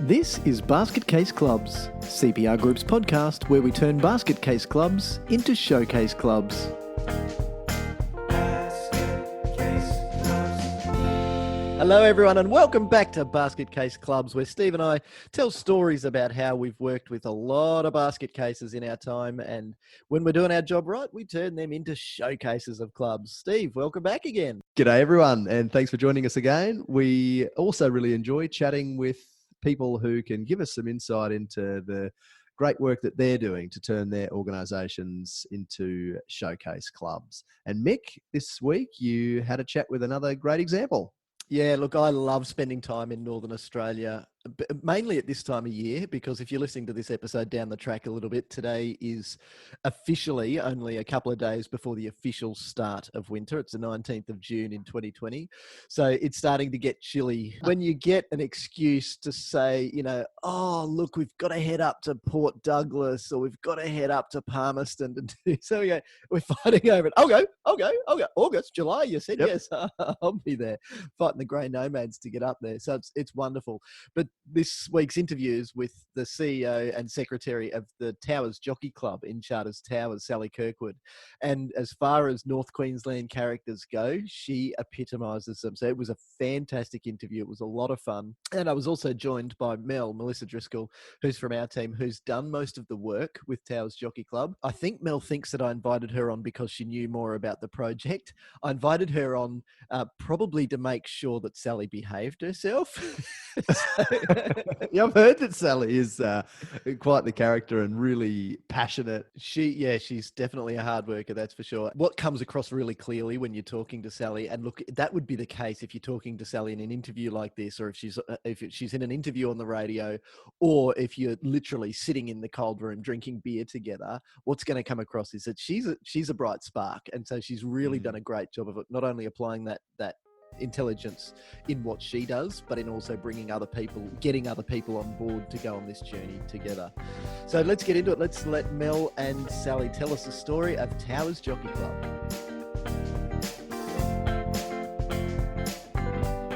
This is Basket Case Clubs, CPR Group's podcast where we turn basket case clubs into showcase clubs. Hello everyone and welcome back to Basket Case Clubs, where Steve and I tell stories about how we've worked with a lot of basket cases in our time, and when we're doing our job right, we turn them into showcases of clubs. Steve, welcome back again. G'day everyone, and thanks for joining us again. We also really enjoy chatting with people who can give us some insight into the great work that they're doing to turn their organisations into showcase clubs. And Mick, this week you had a chat with another great example. Yeah, look, I love spending time in Northern Australia, mainly at this time of year, because if you're listening to this episode down the track a little bit, today is officially only a couple of days before the official start of winter. It's the 19th of June in 2020. So it's starting to get chilly. When you get an excuse to say, oh, look, we've got to head up to Port Douglas or we've got to head up to Palmerston. So we go, we're fighting over it. I'll go. August, July, you said. Yep. Yes, I'll be there fighting the grey nomads to get up there. So it's wonderful. But this week's interview is with the CEO and secretary of the Towers Jockey Club in Charters Towers, Sally Kirkwood. And as far as North Queensland characters go, she epitomises them. So it was a fantastic interview. It was a lot of fun. And I was also joined by Melissa Driscoll, who's from our team, who's done most of the work with Towers Jockey Club. I think Mel thinks that I invited her on because she knew more about the project. I invited her on probably to make sure that Sally behaved herself. Yeah, I've heard that Sally is quite the character and really passionate. She's definitely a hard worker, that's for sure. What comes across really clearly when you're talking to Sally, and look, that would be the case if you're talking to Sally in an interview like this, or if she's in an interview on the radio, or if you're literally sitting in the cold room drinking beer together, what's going to come across is that she's a bright spark, and so she's really done a great job of it, not only applying that intelligence in what she does, but in also getting other people on board to go on this journey together. So let's get into it. Let's let Mel and Sally tell us the story of Towers Jockey Club.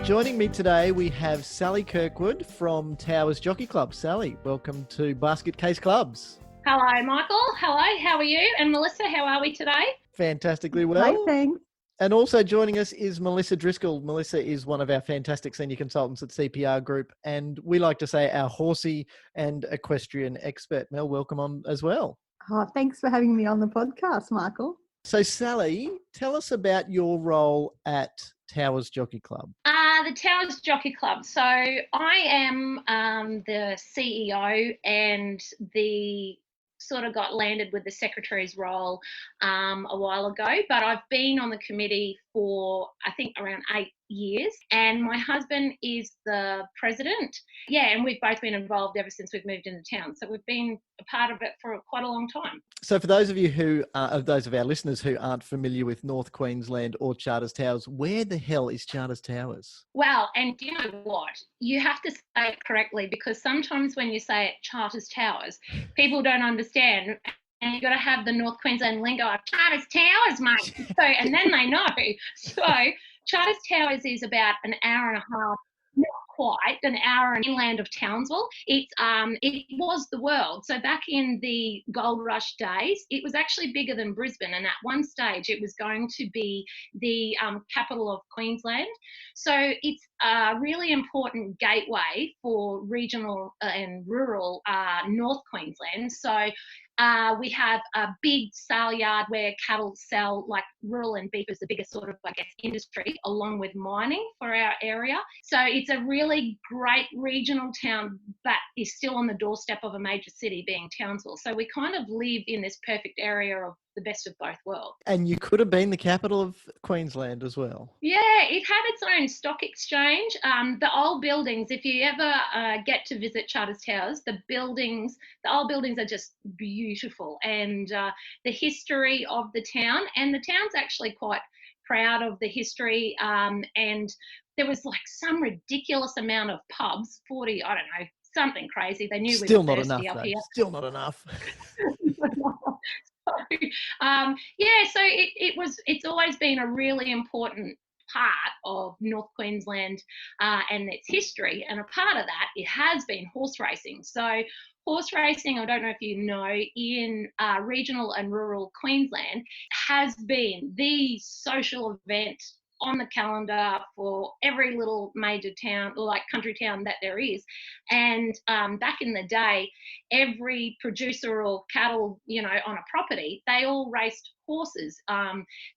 Joining me today, we have Sally Kirkwood from Towers Jockey Club. Sally, welcome to Basket Case Clubs. Hello, Michael. Hello, how are you? And Melissa, how are we today? Fantastically well. Hi, thanks. And also joining us is Melissa Driscoll. Melissa is one of our fantastic senior consultants at CPR Group, and we like to say our horsey and equestrian expert. Mel, welcome on as well. Oh, thanks for having me on the podcast, Michael. So Sally, tell us about your role at Towers Jockey Club. The Towers Jockey Club. So I am the CEO and the sort of got landed with the secretary's role a while ago, but I've been on the committee for I think around 8 years, and my husband is the president. Yeah, and we've both been involved ever since we've moved into town, so we've been a part of it for quite a long time. So for those of you those of our listeners who aren't familiar with North Queensland or Charters Towers, where the hell is Charters Towers? Well, and you know what? You have to say it correctly, because sometimes when you say it Charters Towers, people don't understand. And you've got to have the North Queensland lingo of Charters Towers, mate. So, and then they know. So Charters Towers is about an hour and a half, not quite, an hour inland of Townsville. It was the world. So back in the gold rush days, it was actually bigger than Brisbane. And at one stage, it was going to be the capital of Queensland. So it's a really important gateway for regional and rural North Queensland. So we have a big sale yard where cattle sell, like rural and beef is the biggest sort of, industry, along with mining for our area. So it's a really great regional town, but is still on the doorstep of a major city, being Townsville. So we kind of live in this perfect area of the best of both worlds. And you could have been the capital of Queensland as well. Yeah, it had its own stock exchange. The old buildings, if you ever get to visit Charters Towers, the old buildings are just beautiful. And the history of the town, and the town's actually quite proud of the history. And there was some ridiculous amount of pubs, 40, I don't know, something crazy. They knew Still we were not thirsty enough, up though. here. Still not enough. So it's always been a really important part of North Queensland and its history. And a part of that, it has been horse racing. So horse racing, I don't know if you know, in regional and rural Queensland has been the social event on the calendar for every little major town or like country town that there is. And back in the day, every producer of cattle, you know, on a property, they all raced horses.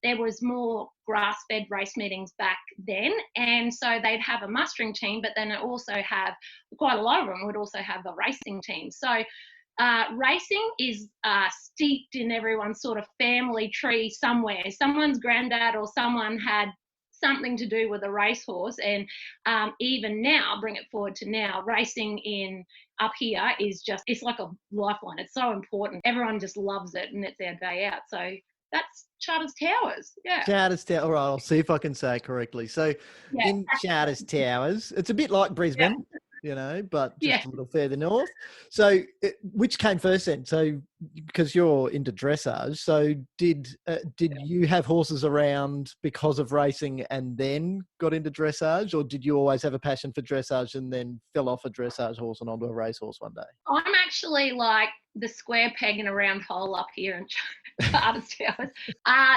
There was more grass-fed race meetings back then, and so they'd have a mustering team, but then also have quite a lot of them would also have a racing team. So racing is steeped in everyone's sort of family tree somewhere. Someone's granddad or someone had something to do with a racehorse, and even now, bring it forward to now, racing in up here is just, it's like a lifeline. It's so important. Everyone just loves it, and it's their day out. So that's Charters Towers. Yeah. Charters Towers. All right, I'll see if I can say it correctly. So in Charters Towers, it's a bit like Brisbane, you know, but just a little further north. So which came first then? So because you're into dressage, so did you have horses around because of racing and then got into dressage, or did you always have a passion for dressage and then fell off a dressage horse and onto a racehorse one day? I'm actually like the square peg in a round hole up here in Charters Towers.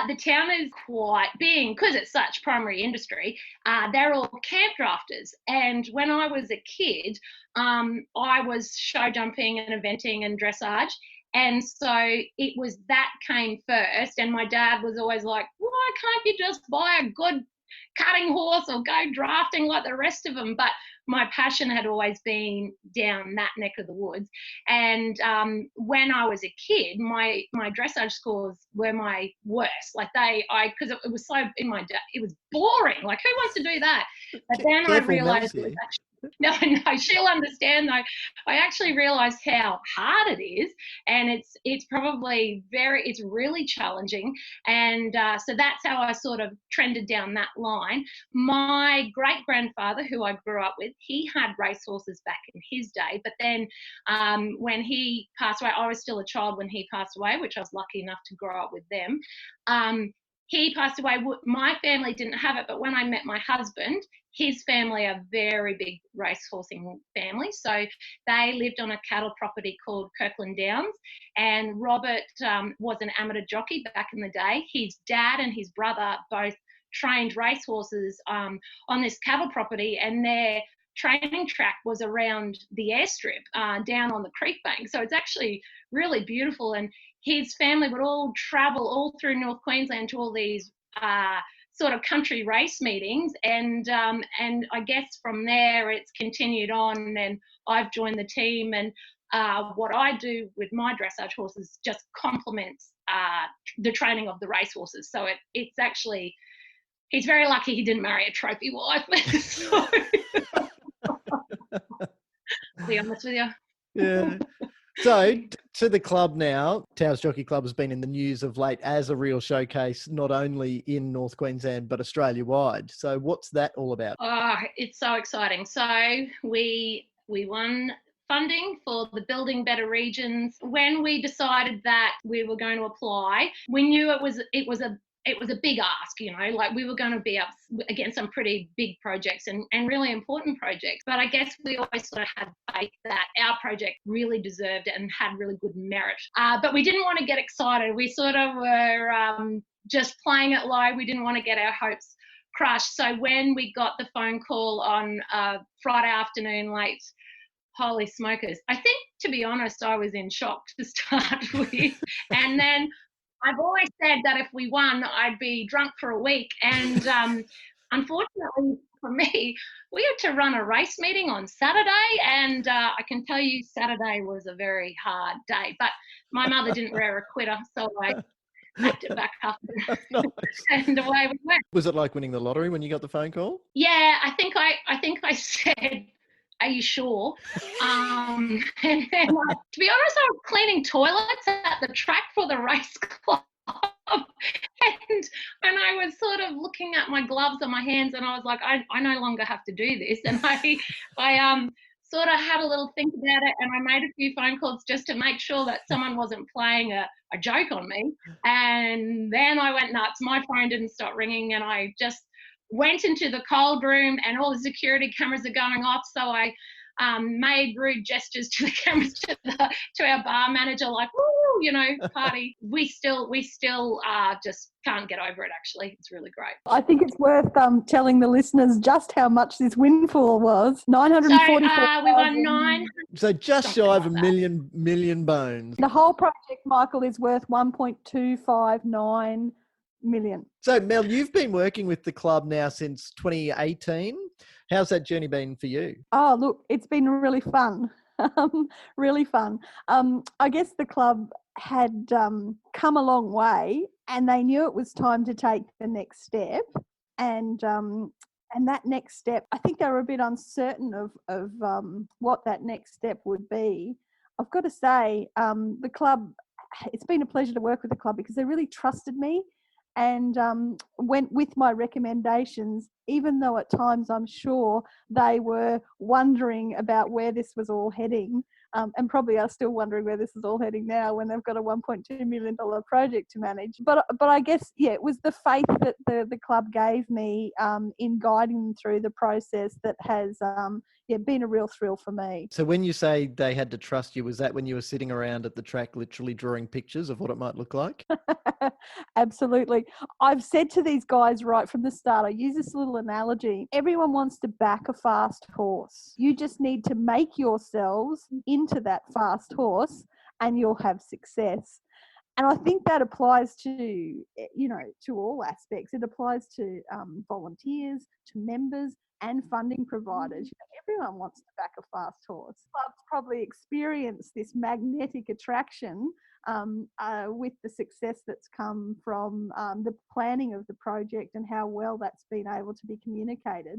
The town is quite big because it's such primary industry. They're all camp drafters. And when I was a kid, I was show jumping and eventing and dressage. And so it was that came first. And my dad was always like, why can't you just buy a good cutting horse or go drafting like the rest of them? But my passion had always been down that neck of the woods. And when I was a kid, my dressage scores were my worst. Like because it was so it was boring. Like, who wants to do that? But then I realised it was actually, no, she'll understand though. I actually realised how hard it is, and it's probably it's really challenging. And so that's how I sort of trended down that line. My great grandfather, who I grew up with, he had racehorses back in his day. But then when he passed away, I was still a child when he passed away, which I was lucky enough to grow up with them. He passed away. My family didn't have it, but when I met my husband, his family are very big racehorsing family. So they lived on a cattle property called Kirkland Downs, and Robert was an amateur jockey back in the day. His dad and his brother both trained racehorses on this cattle property, and their training track was around the airstrip down on the creek bank. So it's actually really beautiful. And his family would all travel all through North Queensland to all these sort of country race meetings, and I guess from there it's continued on, and I've joined the team, and what I do with my dressage horses just complements the training of the race horses. So it's actually, he's very lucky he didn't marry a trophy wife. So, to be honest with you. Yeah. So to the club now, Towers Jockey Club has been in the news of late as a real showcase, not only in North Queensland, but Australia-wide. So what's that all about? Oh, it's so exciting. So we won funding for the Building Better Regions. When we decided that we were going to apply, we knew it was a big ask, you know, like we were going to be up against some pretty big projects and really important projects. But I guess we always sort of had faith that our project really deserved it and had really good merit. But we didn't want to get excited. We sort of were just playing it low. We didn't want to get our hopes crushed. So when we got the phone call on Friday afternoon late, holy smokers, I think, to be honest, I was in shock to start with. And then I've always said that if we won, I'd be drunk for a week. And unfortunately for me, we had to run a race meeting on Saturday. And I can tell you Saturday was a very hard day. But my mother didn't wear a quitter, so I had to back up and away we went. Was it like winning the lottery when you got the phone call? Yeah, I think I said, are you sure? And then, to be honest, I was cleaning toilets at the track for the race club. And I was sort of looking at my gloves on my hands, and I was like, I no longer have to do this. And I sort of had a little think about it, and I made a few phone calls just to make sure that someone wasn't playing a joke on me. And then I went nuts. My phone didn't stop ringing, and I just went into the cold room and all the security cameras are going off. So I made rude gestures to the cameras to our bar manager, like, woo, you know, party. We still just can't get over it, actually. It's really great. I think it's worth telling the listeners just how much this windfall was. 944. So we won 9. So just shy of a million bones. The whole project, Michael, is worth 1.259 million. So Mel, you've been working with the club now since 2018. How's that journey been for you? Oh, look, it's been really fun. Really fun. I guess the club had come a long way, and they knew it was time to take the next step. And that next step, I think they were a bit uncertain of what that next step would be. I've got to say, the club, it's been a pleasure to work with the club because they really trusted me and went with my recommendations, even though at times I'm sure they were wondering about where this was all heading, and probably are still wondering where this is all heading now when they've got a $1.2 million project to manage. But I guess, yeah, it was the faith that the club gave me in guiding them through the process that has been a real thrill for me. So when you say they had to trust you, was that when you were sitting around at the track literally drawing pictures of what it might look like? Absolutely. I've said to these guys right from the start, I use this little analogy. Everyone wants to back a fast horse. You just need to make yourselves into that fast horse and you'll have success. And I think that applies to all aspects. It applies to volunteers, to members, and funding providers. Everyone wants to back a fast horse. Clubs probably experience this magnetic attraction with the success that's come from the planning of the project and how well that's been able to be communicated,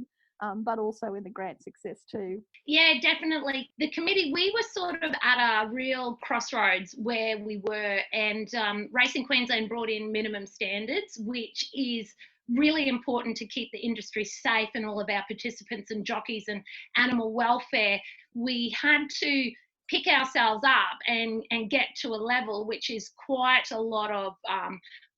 but also in the grant success too. Yeah, definitely. The committee, we were sort of at a real crossroads where we were, and Racing Queensland brought in minimum standards, which is really important to keep the industry safe and all of our participants and jockeys and animal welfare. We had to pick ourselves up and get to a level which is quite a lot of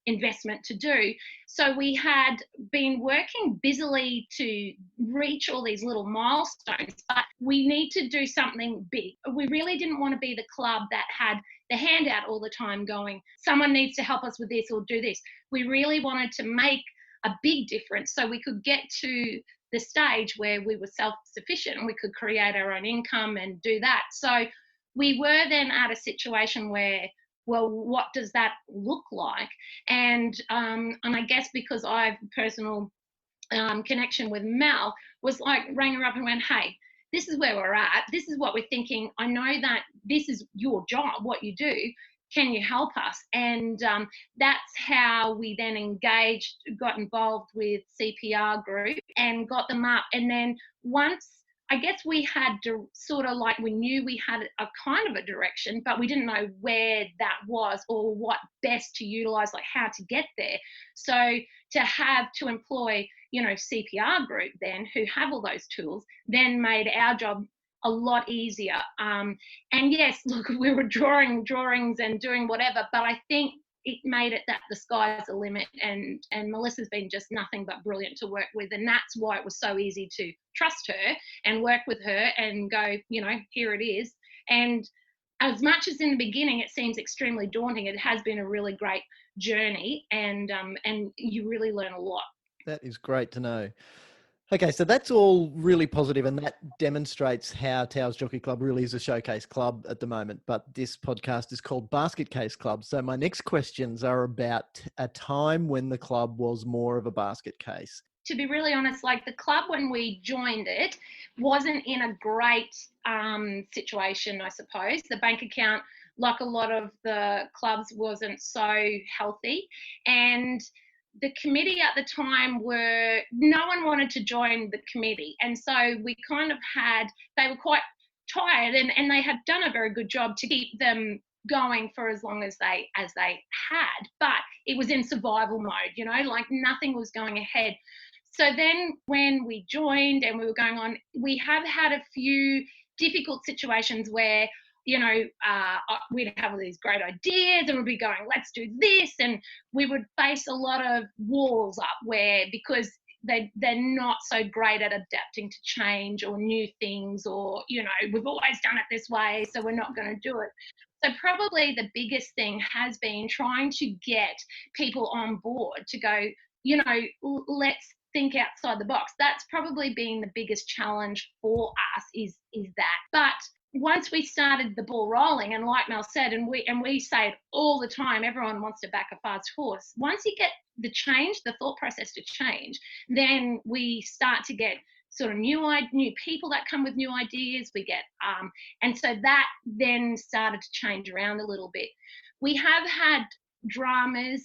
investment to do. So we had been working busily to reach all these little milestones, but we need to do something big. We really didn't want to be the club that had the handout all the time going, someone needs to help us with this or do this. We really wanted to make a big difference so we could get to the stage where we were self-sufficient and we could create our own income and do that. So we were then at a situation where, well, what does that look like? And I guess because I have a personal connection with Mel, was like, rang her up and went, hey, this is where we're at. This is what we're thinking. I know that this is your job, what you do. Can you help us? And that's how we then engaged, got involved with CPR Group and got them up. And then once, I guess we had to sort of like, we knew we had a kind of a direction, but we didn't know where that was or what best to utilise, like how to get there. So to employ, CPR Group then, who have all those tools, then made our job a lot easier. And yes, look, we were drawing drawings and doing whatever, but I think it made it that the sky's the limit, and Melissa's been just nothing but brilliant to work with, and that's why it was so easy to trust her and work with her and go, here it is. And as much as in the beginning it seems extremely daunting, it has been a really great journey, and you really learn a lot. That is great to know. Okay, so that's all really positive, and that demonstrates how Towers Jockey Club really is a showcase club at the moment. But this podcast is called Basket Case Club. So my next questions are about a time when the club was more of a basket case. To be really honest, like the club when we joined it wasn't in a great situation, I suppose. The bank account, like a lot of the clubs, wasn't so healthy. And the committee at the time no one wanted to join the committee. And so we kind of they were quite tired, and they had done a very good job to keep them going for as long as they had. But it was in survival mode, like nothing was going ahead. So then when we joined and we were going on, we have had a few difficult situations where we'd have all these great ideas and we'd be going, let's do this. And we would face a lot of walls up because they're not so great at adapting to change or new things, or, you know, we've always done it this way, so we're not going to do it. So probably the biggest thing has been trying to get people on board to go, you know, let's think outside the box. That's probably been the biggest challenge for us, is that. But once we started the ball rolling, and like Mel said, and we say it all the time, everyone wants to back a fast horse. Once you get the thought process to change, then we start to get sort of new people that come with new ideas. We get and so that then started to change around a little bit. We have had dramas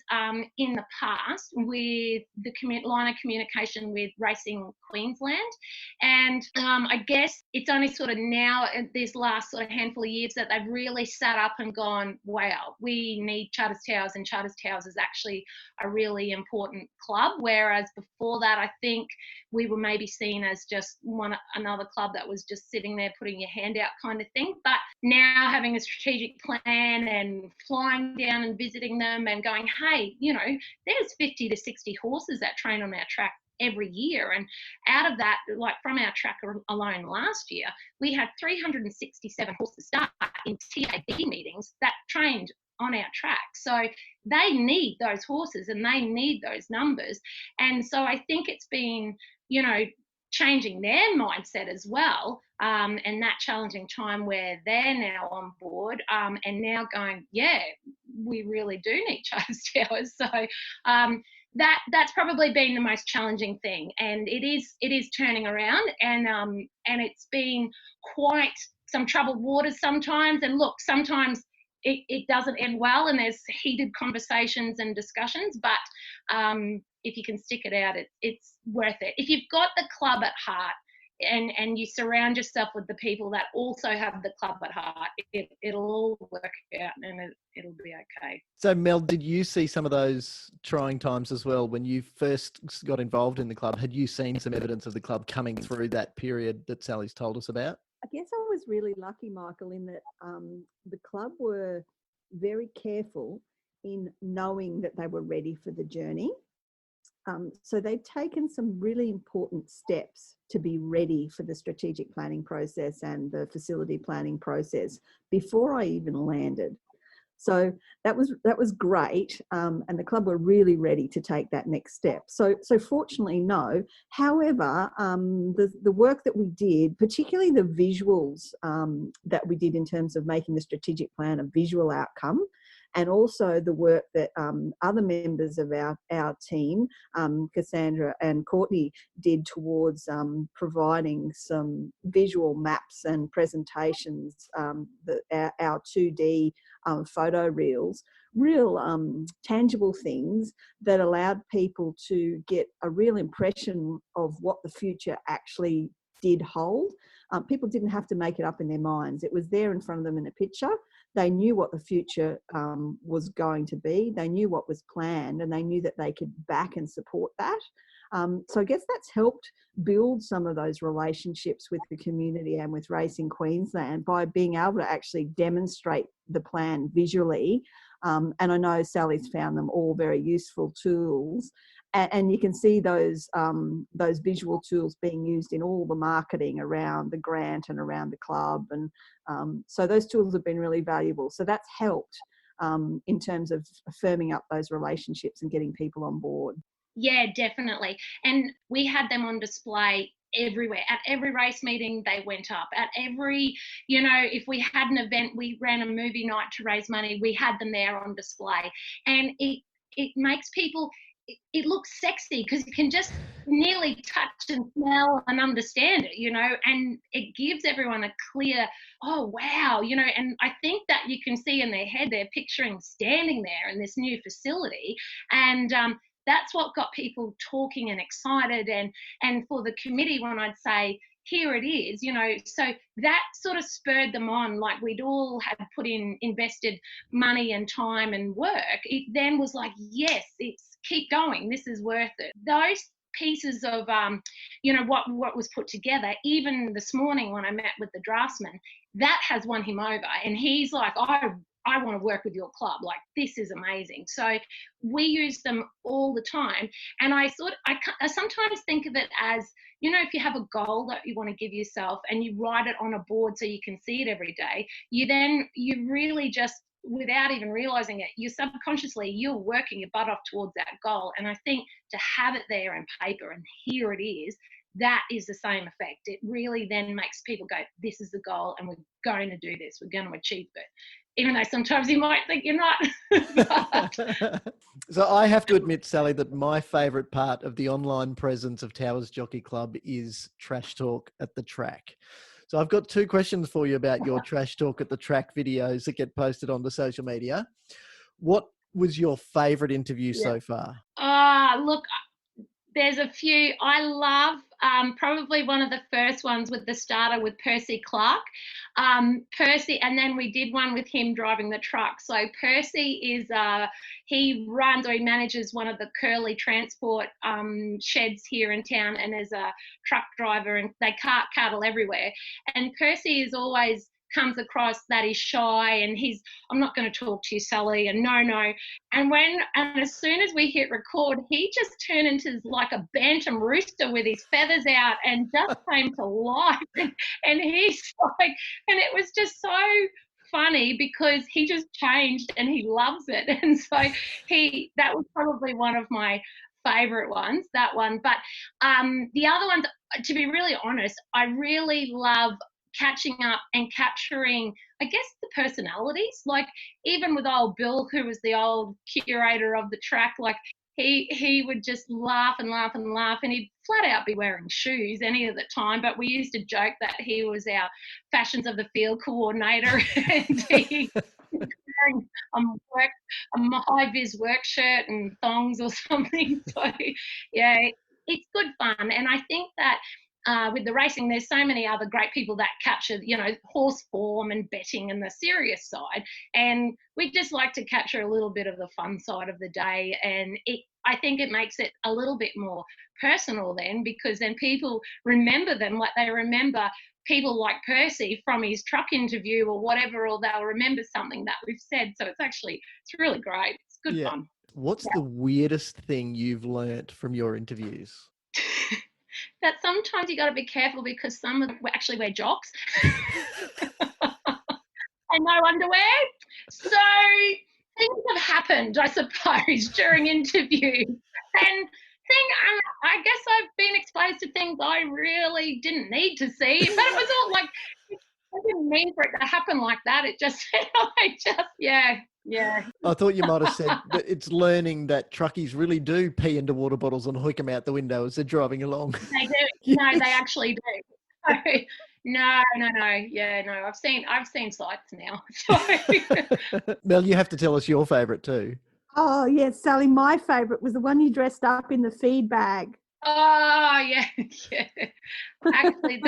in the past with the line of communication with Racing Queensland, and I guess it's only sort of now, this last sort of handful of years, that they've really sat up and gone, wow, we need Charters Towers, and Charters Towers is actually a really important club, whereas before that I think we were maybe seen as just another club that was just sitting there putting your hand out kind of thing. But now having a strategic plan and flying down and visiting them and going, hey, you know, there's 50 to 60 horses that train on our track every year. And out of that, like from our track alone last year, we had 367 horses start in TAB meetings that trained on our track. So they need those horses and they need those numbers. And so I think it's been, you know, changing their mindset as well, and that challenging time where they're now on board, and now going, yeah, we really do need Charters Towers. So that's probably been the most challenging thing, and it is turning around, and it's been quite some troubled waters sometimes. And look, sometimes it doesn't end well, and there's heated conversations and discussions, but if you can stick it out, it's worth it. If you've got the club at heart, and you surround yourself with the people that also have the club at heart, it'll all work out, and it'll be okay. So Mel, did you see some of those trying times as well when you first got involved in the club? Had you seen some evidence of the club coming through that period that Sally's told us about? I guess I was really lucky, Michael, in that the club were very careful in knowing that they were ready for the journey. So they've taken some really important steps to be ready for the strategic planning process and the facility planning process before I even landed. So that was great, and the club were really ready to take that next step. So fortunately, no. However, the work that we did, particularly the visuals that we did in terms of making the strategic plan a visual outcome, and also the work that other members of our team, Cassandra and Courtney, did towards providing some visual maps and presentations, our 2D photo reels, real tangible things that allowed people to get a real impression of what the future actually did hold. People didn't have to make it up in their minds. It was there in front of them in a picture. They knew what the future was going to be. They knew what was planned, and they knew that they could back and support that. So I guess that's helped build some of those relationships with the community and with Racing Queensland by being able to actually demonstrate the plan visually. And I know Sally's found them all very useful tools. And you can see those visual tools being used in all the marketing around the grant and around the club. And so those tools have been really valuable. So that's helped in terms of firming up those relationships and getting people on board. Yeah, definitely. And we had them on display everywhere. At every race meeting, they went up. At every, you know, if we had an event, we ran a movie night to raise money, we had them there on display. And it makes people... it looks sexy because you can just nearly touch and smell and understand it, you know, and it gives everyone a clear, oh, wow, you know, and I think that you can see in their head, they're picturing standing there in this new facility, and that's what got people talking and excited, and for the committee, when I'd say, here it is, you know, so that sort of spurred them on, like we'd all had invested money and time and work. It then was like, yes, it's keep going, this is worth it. Those pieces of you know, what was put together, even this morning when I met with the draftsman, that has won him over, and he's like, I I want to work with your club. Like, this is amazing. So we use them all the time. And I sometimes think of it as, you know, if you have a goal that you want to give yourself and you write it on a board so you can see it every day, you really just, without even realizing it, you're working your butt off towards that goal. And I think to have it there in paper and here it is, that is the same effect. It really then makes people go, this is the goal and we're going to do this, we're going to achieve it. Even though sometimes you might think you're not. So I have to admit, Sally, that my favourite part of the online presence of Towers Jockey Club is trash talk at the track. So I've got 2 questions for you about your trash talk at the track videos that get posted onto social media. What was your favourite interview so far? Look, there's a few. I love probably one of the first ones with the starter with Percy Clark. Percy, and then we did one with him driving the truck. So Percy is, he runs or he manages one of the Curly transport sheds here in town, and is a truck driver, and they cart cattle everywhere. And Percy is always comes across that he's shy and I'm not going to talk to you, Sally, and no. And as soon as we hit record, he just turned into like a bantam rooster with his feathers out and just came to life. And he's like, and it was just so funny because he just changed and he loves it. And so that was probably one of my favorite ones, that one. But the other ones, to be really honest, I really love catching up and capturing, I guess, the personalities. Like, even with old Bill, who was the old curator of the track, like he would just laugh and laugh and laugh, and he'd flat out be wearing shoes any of the time. But we used to joke that he was our fashions of the field coordinator, and he was wearing a high-vis work shirt and thongs or something. So yeah, it's good fun. And I think that with the racing, there's so many other great people that capture, you know, horse form and betting and the serious side. And we just like to capture a little bit of the fun side of the day. And I think it makes it a little bit more personal then, because then people remember them like they remember people like Percy from his truck interview or whatever, or they'll remember something that we've said. So it's really great. It's good fun. What's the weirdest thing you've learnt from your interviews? That sometimes you got to be careful because some of them actually wear jocks and no underwear. So things have happened, I suppose, during interviews. And I guess I've been exposed to things I really didn't need to see, but it was all like, I didn't mean for it to happen like that. It just, yeah. I thought you might have said that it's learning that truckies really do pee into water bottles and hoik them out the window as they're driving along. They do. No, they actually do. No. Yeah, no. I've seen sights now. So. Mel, you have to tell us your favourite too. Oh yes, Sally. My favourite was the one you dressed up in the feed bag. Oh yeah. Actually,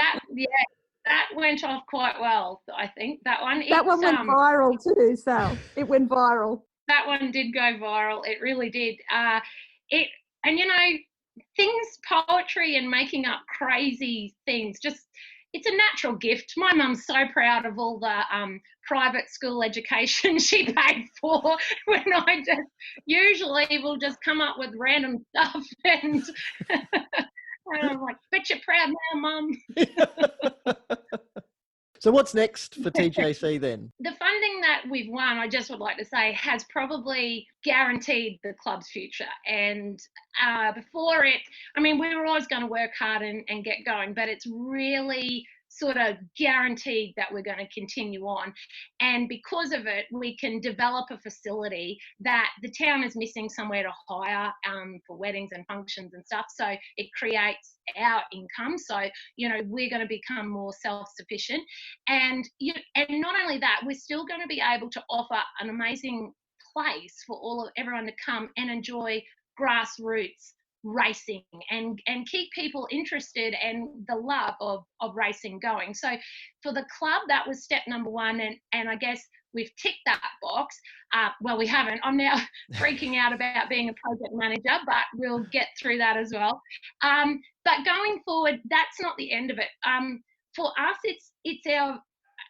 that went off quite well, I think. That one went viral too, Sal. It went viral. That one did go viral. It really did. And you know, things, poetry and making up crazy things, just, it's a natural gift. My mum's so proud of all the private school education she paid for, when I just usually will just come up with random stuff and I'm like, bet you're proud now, Mum. So what's next for TJC then? The funding that we've won, I just would like to say, has probably guaranteed the club's future. And before it, I mean, we were always going to work hard and get going, but it's really sort of guaranteed that we're going to continue on. And because of it, we can develop a facility that the town is missing somewhere to hire for weddings and functions and stuff. So it creates our income. So, you know, we're going to become more self-sufficient. And not only that, we're still going to be able to offer an amazing place for everyone to come and enjoy grassroots racing and keep people interested and the love of racing going. So for the club, that was step number one, and I guess we've ticked that box. Well, we haven't. I'm now freaking out about being a project manager, but we'll get through that as well. But going forward, that's not the end of it. For us, it's our,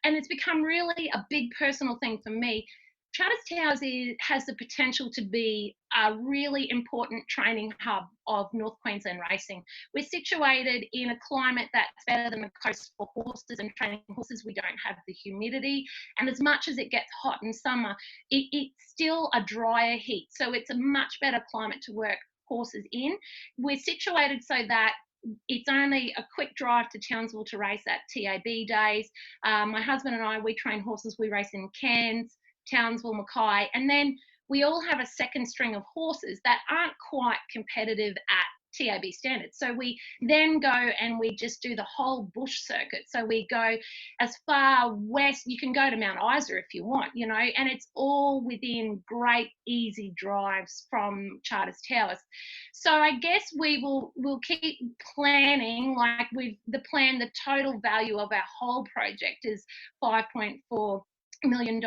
and it's become really a big personal thing for me. Charters Towers has the potential to be a really important training hub of North Queensland racing. We're situated in a climate that's better than the coast for horses and training horses. We don't have the humidity, and as much as it gets hot in summer, it's still a drier heat. So it's a much better climate to work horses in. We're situated so that it's only a quick drive to Townsville to race at TAB days. My husband and I, we train horses. We race in Cairns, Townsville, Mackay, and then we all have a second string of horses that aren't quite competitive at TAB standards. So we then go and we just do the whole bush circuit. So we go as far west, you can go to Mount Isa if you want, you know, and it's all within great easy drives from Charters Towers. So I guess we'll keep planning, like the total value of our whole project is $5.4 million,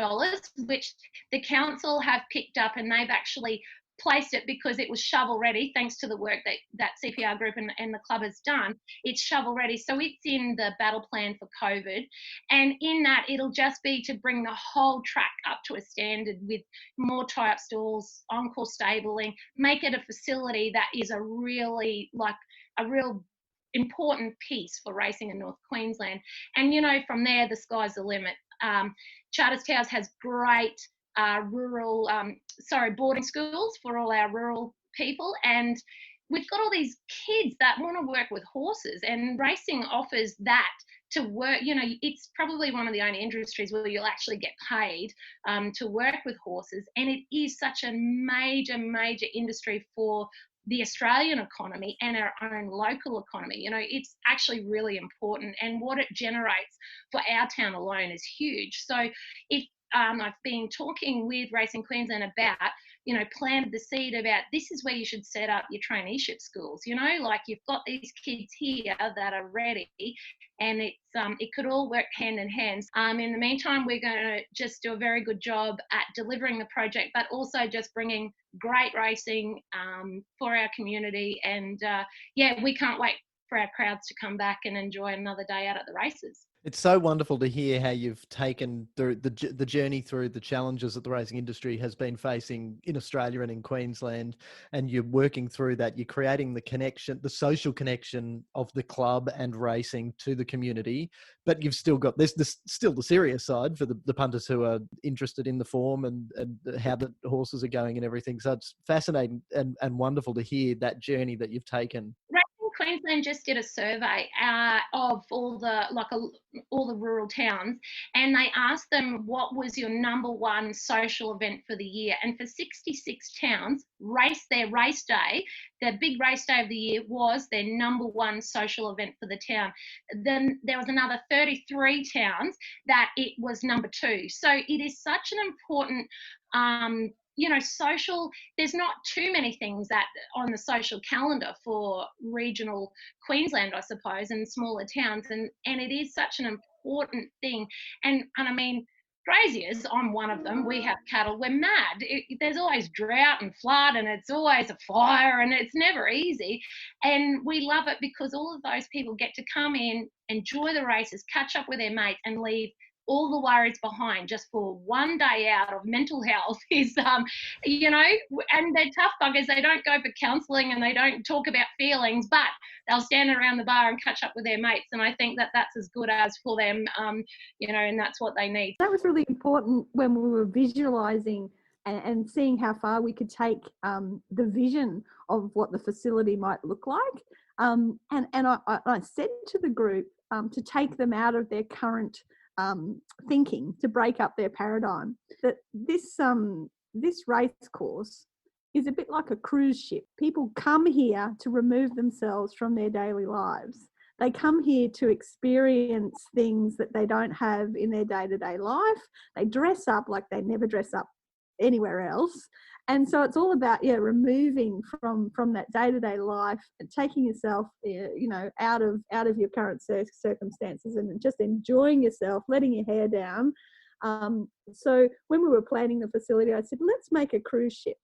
which the council have picked up, and they've actually placed it because it was shovel ready, thanks to the work that CPR group and the club has done. It's shovel ready, so it's in the battle plan for COVID, and in that it'll just be to bring the whole track up to a standard with more tie-up stalls, on-course stabling, make it a facility that is a real important piece for racing in North Queensland. And you know, from there the sky's the limit. Charters Towers has great boarding schools for all our rural people, and we've got all these kids that want to work with horses, and racing offers that to work. You know, it's probably one of the only industries where you'll actually get paid to work with horses, and it is such a major industry for the Australian economy and our own local economy. You know, it's actually really important, and what it generates for our town alone is huge. So if I've been talking with Racing Queensland about, you know, planted the seed about this is where you should set up your traineeship schools. You know, like you've got these kids here that are ready, and it could all work hand in hand. In the meantime, we're going to just do a very good job at delivering the project, but also just bringing great racing for our community. And we can't wait for our crowds to come back and enjoy another day out at the races. It's so wonderful to hear how you've taken the journey through the challenges that the racing industry has been facing in Australia and in Queensland, and you're working through that. You're creating the connection, the social connection of the club and racing to the community, but you've still got still the serious side for the punters who are interested in the form and how the horses are going and everything. So it's fascinating and wonderful to hear that journey that you've taken. Queensland just did a survey of all the rural towns, and they asked them what was your number one social event for the year. And for 66 towns, their race day, their big race day of the year, was their number one social event for the town. Then there was another 33 towns that it was number two. So it is such an important social, there's not too many things that on the social calendar for regional Queensland, I suppose, and smaller towns, and it is such an important thing. And I mean, graziers, I'm one of them, we have cattle, we're mad. There's always drought and flood, and it's always a fire, and it's never easy. And we love it because all of those people get to come in, enjoy the races, catch up with their mates, and leave all the worries behind just for one day out of mental health is, and they're tough buggers. They don't go for counselling and they don't talk about feelings, but they'll stand around the bar and catch up with their mates. And I think that that's as good as for them, and that's what they need. That was really important when we were visualising and seeing how far we could take the vision of what the facility might look like. And I said to the group to take them out of their current thinking, to break up their paradigm, that this race course is a bit like a cruise ship. People come here to remove themselves from their daily lives. They come here to experience things that they don't have in their day-to-day life. They dress up like they never dress up anywhere else. And so it's all about removing from that day-to-day life and taking yourself out of your current circumstances and just enjoying yourself, letting your hair down. So when we were planning the facility, I said, let's make a cruise ship.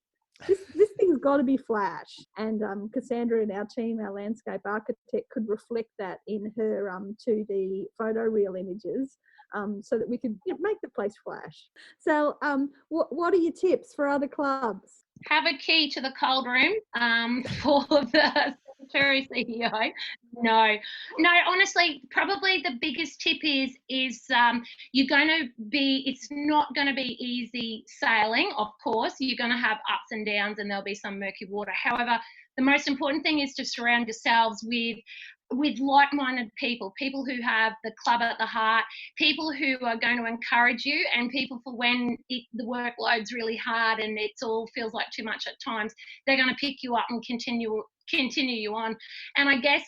this thing's got to be flash. And Cassandra in our team, our landscape architect, could reflect that in her 2D photo reel images, so that we could make the place flash. So what are your tips for other clubs? Have a key to the cold room for the secretary CEO. No, honestly, probably the biggest tip is you're going to be, it's not going to be easy sailing, of course. You're going to have ups and downs and there'll be some murky water. However, the most important thing is to surround yourselves with like-minded people who have the club at the heart, people who are going to encourage you, and people for when the workload's really hard and it all feels like too much at times, they're going to pick you up and continue you on. And I guess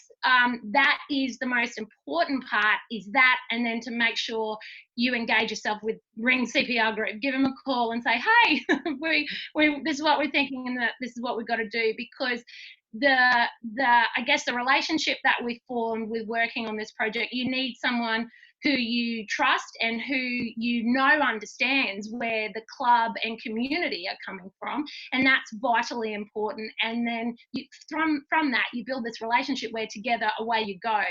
that is the most important part, is that, and then to make sure you engage yourself with, ring CPR group, give them a call and say, hey, this is what we're thinking and this is what we've got to do, because I guess the relationship that we formed with working on this project, you need someone who you trust and who understands where the club and community are coming from, and that's vitally important. And then from that, you build this relationship where together away you go.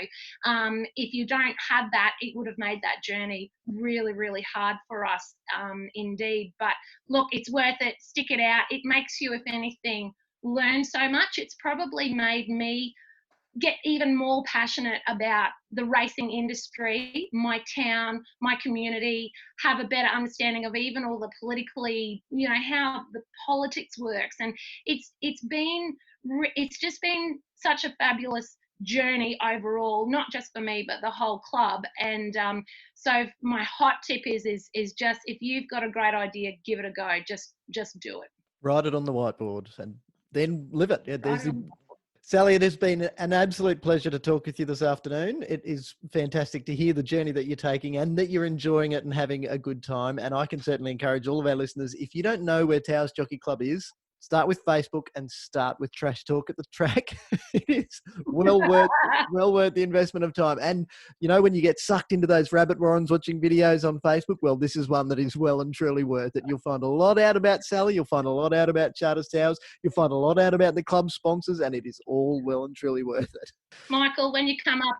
If you don't have that, it would have made that journey really, really hard for us, indeed. But look, it's worth it. Stick it out. It makes you, if anything, learn so much. It's probably made me get even more passionate about the racing industry, my town, my community, have a better understanding of even all the politically, how the politics works. And it's just been such a fabulous journey overall, not just for me, but the whole club. And so my hot tip is just, if you've got a great idea, give it a go. Just do it. Write it on the whiteboard and then live it. Yeah, Sally, it has been an absolute pleasure to talk with you this afternoon. It is fantastic to hear the journey that you're taking and that you're enjoying it and having a good time. And I can certainly encourage all of our listeners, if you don't know where Towers Jockey Club is, start with Facebook and start with Trash Talk at the track. It is well worth the investment of time. And, when you get sucked into those rabbit warrens watching videos on Facebook, well, this is one that is well and truly worth it. You'll find a lot out about Sally. You'll find a lot out about Charters Towers. You'll find a lot out about the club sponsors, and it is all well and truly worth it. Michael, when you come up,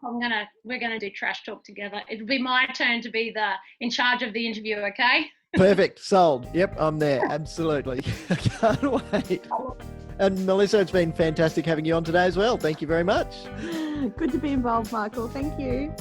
we're gonna do Trash Talk together. It'll be my turn to be in charge of the interview, okay? Perfect. Sold. Yep, I'm there. Absolutely. I can't wait. And Melissa, it's been fantastic having you on today as well. Thank you very much. Good to be involved, Michael. Thank you.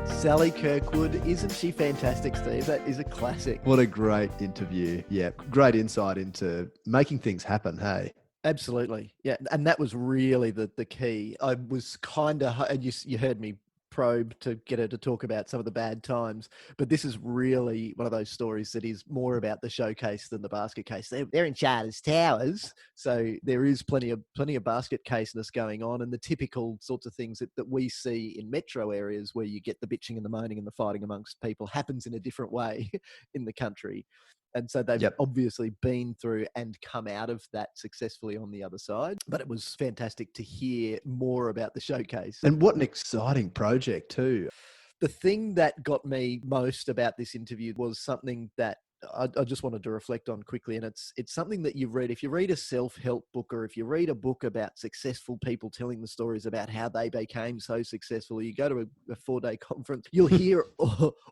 Sally Kirkwood, isn't she fantastic, Steve? That is a classic. What a great interview. Yeah, great insight into making things happen, hey? Absolutely. Yeah, and that was really the key. I was kind of, and you heard me probe to get her to talk about some of the bad times, but this is really one of those stories that is more about the showcase than the basket case. They're in Charters Towers, so there is plenty of basket caseness going on, and the typical sorts of things that we see in metro areas where you get the bitching and the moaning and the fighting amongst people happens in a different way in the country. And so they've obviously been through and come out of that successfully on the other side. But it was fantastic to hear more about the showcase. And what an exciting project too. The thing that got me most about this interview was something that I just wanted to reflect on quickly. And it's something that you've read. If you read a self-help book, or if you read a book about successful people telling the stories about how they became so successful, you go to a 4-day conference, you'll hear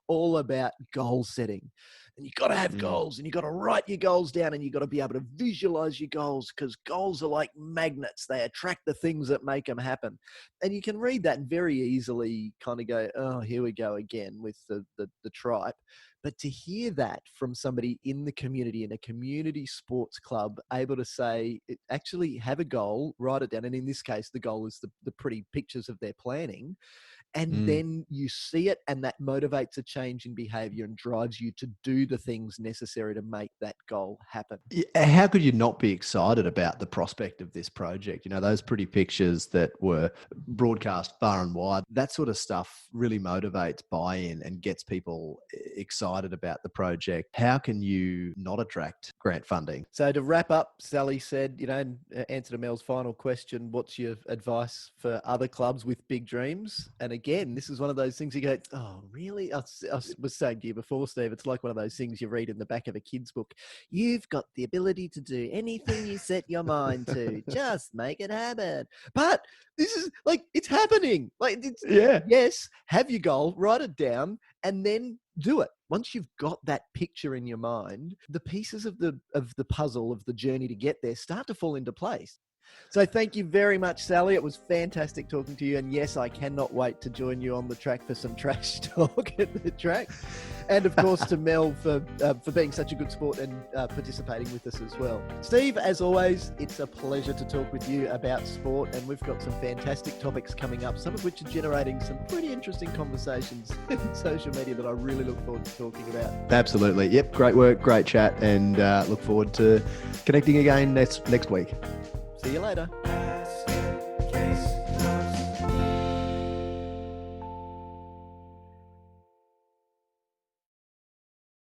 all about goal setting. And you've got to have goals, and you've got to write your goals down, and you've got to be able to visualize your goals, because goals are like magnets. They attract the things that make them happen. And you can read that and very easily kind of go, oh, here we go again with the tripe. But to hear that from somebody in the community, in a community sports club, able to say, actually have a goal, write it down. And in this case, the goal is the pretty pictures of their planning. And then you see it, and that motivates a change in behavior and drives you to do the things necessary to make that goal happen. How could you not be excited about the prospect of this project? Those pretty pictures that were broadcast far and wide, that sort of stuff really motivates buy-in and gets people excited about the project. How can you not attract grant funding? So to wrap up, Sally said, in answer to Mel's final question, what's your advice for other clubs with big dreams? And again, again, this is one of those things you go, oh, really? I was saying to you before, Steve, it's like one of those things you read in the back of a kid's book. You've got the ability to do anything you set your mind to. Just make it happen. But this is like, it's happening. Like, yes, have your goal, write it down, and then do it. Once you've got that picture in your mind, the pieces of the puzzle of the journey to get there start to fall into place. So thank you very much, Sally. It was fantastic talking to you. And yes, I cannot wait to join you on the track for some trash talk at the track. And of course to Mel for being such a good sport and participating with us as well. Steve, as always, it's a pleasure to talk with you about sport. And we've got some fantastic topics coming up, some of which are generating some pretty interesting conversations in social media that I really look forward to talking about. Absolutely. Yep. Great work. Great chat. And look forward to connecting again next week. See you later.